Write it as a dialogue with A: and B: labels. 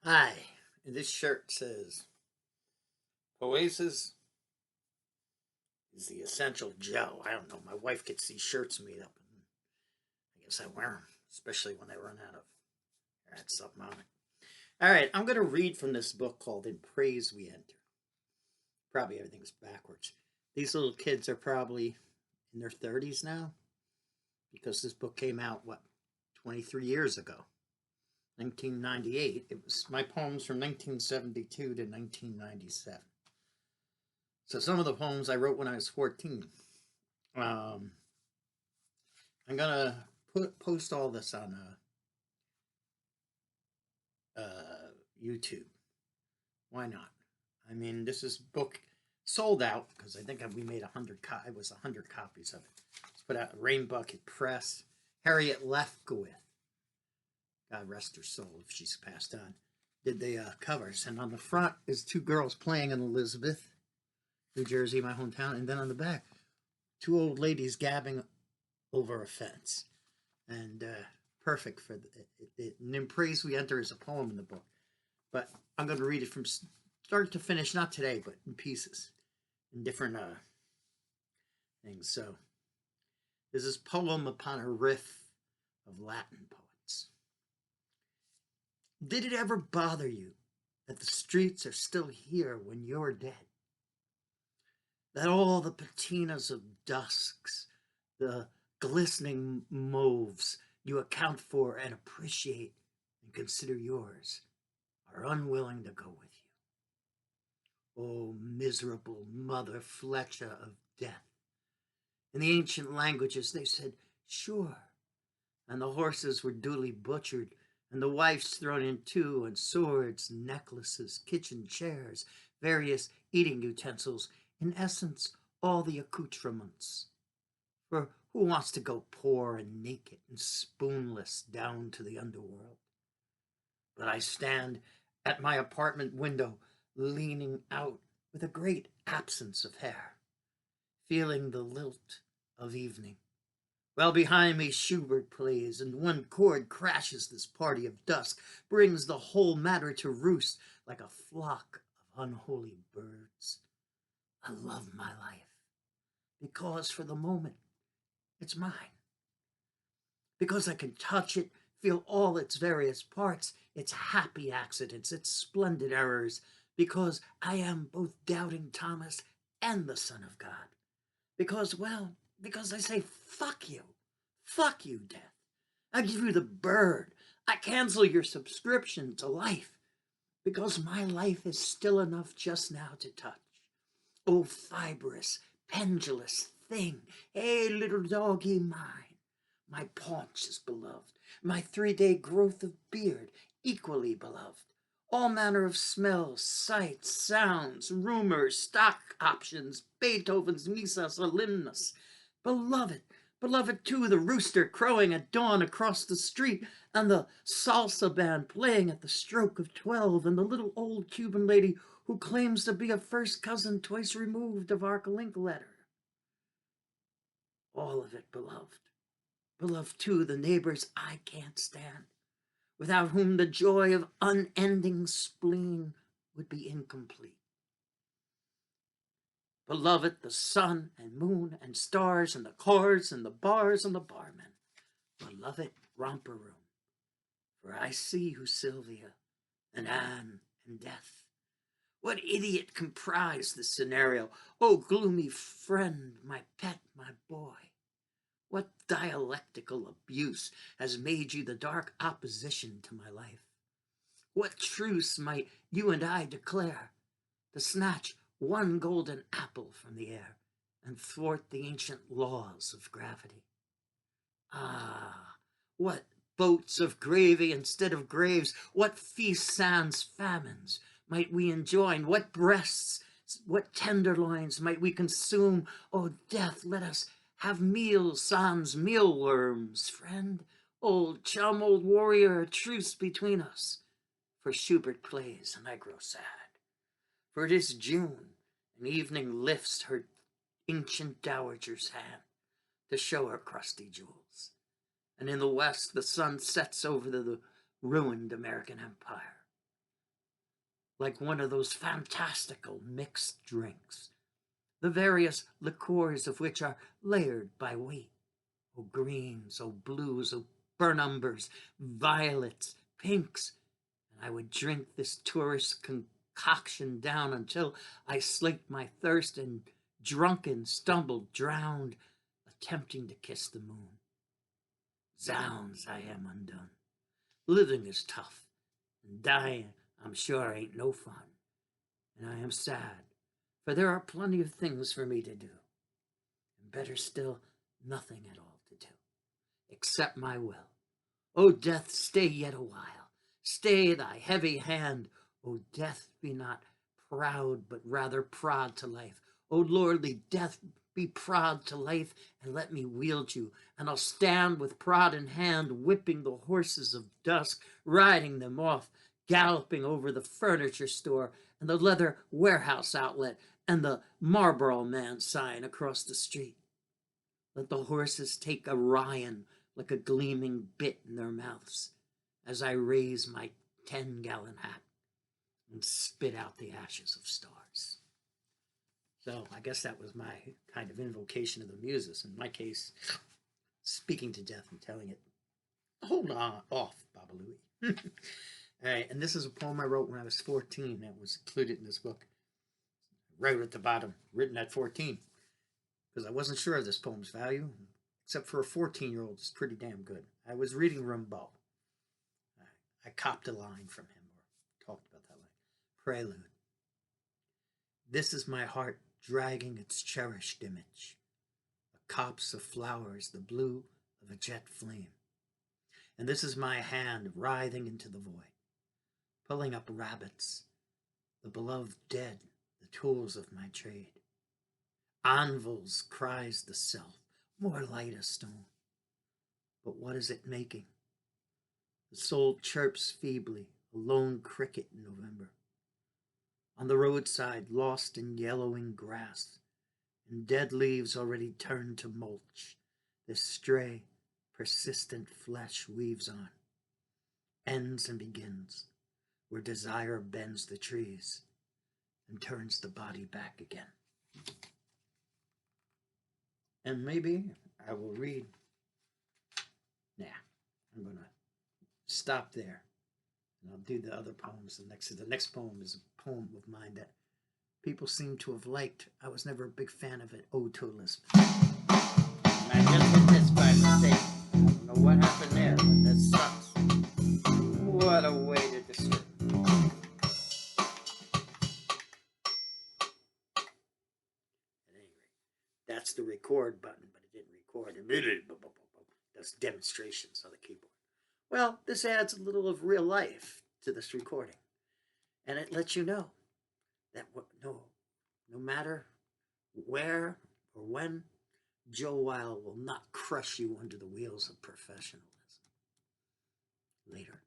A: Hi, and this shirt says, Oasis is the essential Joe. I don't know. My wife gets these shirts made up, and I guess I wear them, especially when I run out of. That's something on it. All right, I'm going to read from this book called In Praise We Enter. Probably everything's backwards. These little kids are probably in their 30s now because this book came out, 23 years ago? 1998. It was my poems from 1972 to 1997. So some of the poems I wrote when I was 14. Um, I'm gonna post all this on YouTube. Why not? I mean, this is book sold out because I think we made 100. It was 100 copies of it. It's put out Rain Bucket Press. Harriet Lefkowitz, God rest her soul if she's passed on, did the covers. And on the front is two girls playing in Elizabeth, New Jersey, my hometown, and then on the back, two old ladies gabbing over a fence. And perfect for it. And in Praise We Enter is a poem in the book, but I'm going to read it from start to finish, not today, but in pieces, in different things. So this is poem upon a riff of Latin poets. Did it ever bother you that the streets are still here when you're dead? That all the patinas of dusks, the glistening mauves you account for and appreciate and consider yours, are unwilling to go with you. O miserable mother Fletcher of death. In the ancient languages they said, sure, and the horses were duly butchered, and the wives thrown in too, and swords, necklaces, kitchen chairs, various eating utensils, in essence, all the accoutrements. For who wants to go poor and naked and spoonless down to the underworld? But I stand at my apartment window, leaning out with a great absence of hair, feeling the lilt of evening. While behind me Schubert plays, and one chord crashes this party of dusk, brings the whole matter to roost like a flock of unholy birds. I love my life, because for the moment it's mine. Because I can touch it, feel all its various parts, its happy accidents, its splendid errors, because I am both doubting Thomas and the Son of God. Because, well, because I say, fuck you. Fuck you, death. I give you the bird. I cancel your subscription to life. Because my life is still enough just now to touch. Oh, fibrous, pendulous thing. Hey, little doggy mine. My paunch is beloved. My 3-day growth of beard, equally beloved. All manner of smells, sights, sounds, rumors, stock options, Beethoven's Missa Solemnis. Beloved, beloved too, the rooster crowing at dawn across the street, and the salsa band playing at the stroke of 12, and the little old Cuban lady who claims to be a first cousin twice removed of our Linkletter. All of it beloved. Beloved too, the neighbors I can't stand, without whom the joy of unending spleen would be incomplete. Beloved, the sun and moon and stars and the cars and the bars and the barmen. Beloved romper room, for I see you, Sylvia, and Anne and Death. What idiot comprised this scenario? Oh, gloomy friend, my pet, my boy. What dialectical abuse has made you the dark opposition to my life? What truce might you and I declare to snatch one golden apple from the air and thwart the ancient laws of gravity? Ah, what boats of gravy instead of graves, what feasts sans famines might we enjoin, what breasts, what tenderloins might we consume? Oh, death, let us have meals sans mealworms, friend, old chum, old warrior, a truce between us. For Schubert plays, and I grow sad. For it is June, and evening lifts her ancient dowager's hand to show her crusty jewels. And in the west the sun sets over the ruined American empire. like one of those fantastical mixed drinks, the various liqueurs of which are layered by weight. Oh, greens, oh, blues, oh, burnt umbers, violets, pinks. And I would drink this tourist concoction down until I slaked my thirst and, drunken, stumbled, drowned, attempting to kiss the moon. Zounds, I am undone. Living is tough, and dying, I'm sure, ain't no fun. And I am sad, for there are plenty of things for me to do, and better still, nothing at all to do, except my will. O death, stay yet a while. Stay thy heavy hand. O death, be not proud, but rather prod to life. O lordly death, be prod to life, and let me wield you, and I'll stand with prod in hand, whipping the horses of dusk, riding them off, galloping over the furniture store and the leather warehouse outlet and the Marlboro Man sign across the street. Let the horses take Orion like a gleaming bit in their mouths as I raise my 10-gallon hat and spit out the ashes of stars. So I guess that was my kind of invocation of the muses. In my case, speaking to death and telling it, hold on, off, Baba Louie. All right, and this is a poem I wrote when I was 14 that was included in this book. Right at the bottom, written at 14, because I wasn't sure of this poem's value, except for a 14-year-old, it's pretty damn good. I was reading Rimbaud. I copped a line from him, or talked about that line. Prelude. This is my heart dragging its cherished image, a copse of flowers, the blue of a jet flame. And this is my hand writhing into the void, pulling up rabbits, the beloved dead, the tools of my trade. Anvils, cries the self, more light a stone. But what is it making? The soul chirps feebly, a lone cricket in November. On the roadside, lost in yellowing grass, and dead leaves already turned to mulch, this stray, persistent flesh weaves on, ends and begins, where desire bends the trees and turns the body back again. And maybe I will read. Nah, I'm going to stop there. And I'll do the other poems. The next poem is a poem of mine that people seem to have liked. I was never a big fan of it. Ode to Elizabeth. And I just did this by mistake. I don't know what happened there, but that sucks. What a way to disturb me. At any rate, that's the record button, but it didn't record. That's demonstrations on the keyboard. Well, this adds a little of real life to this recording. And it lets you know that no matter where or when, Joe Weil will not crush you under the wheels of professionalism. Later.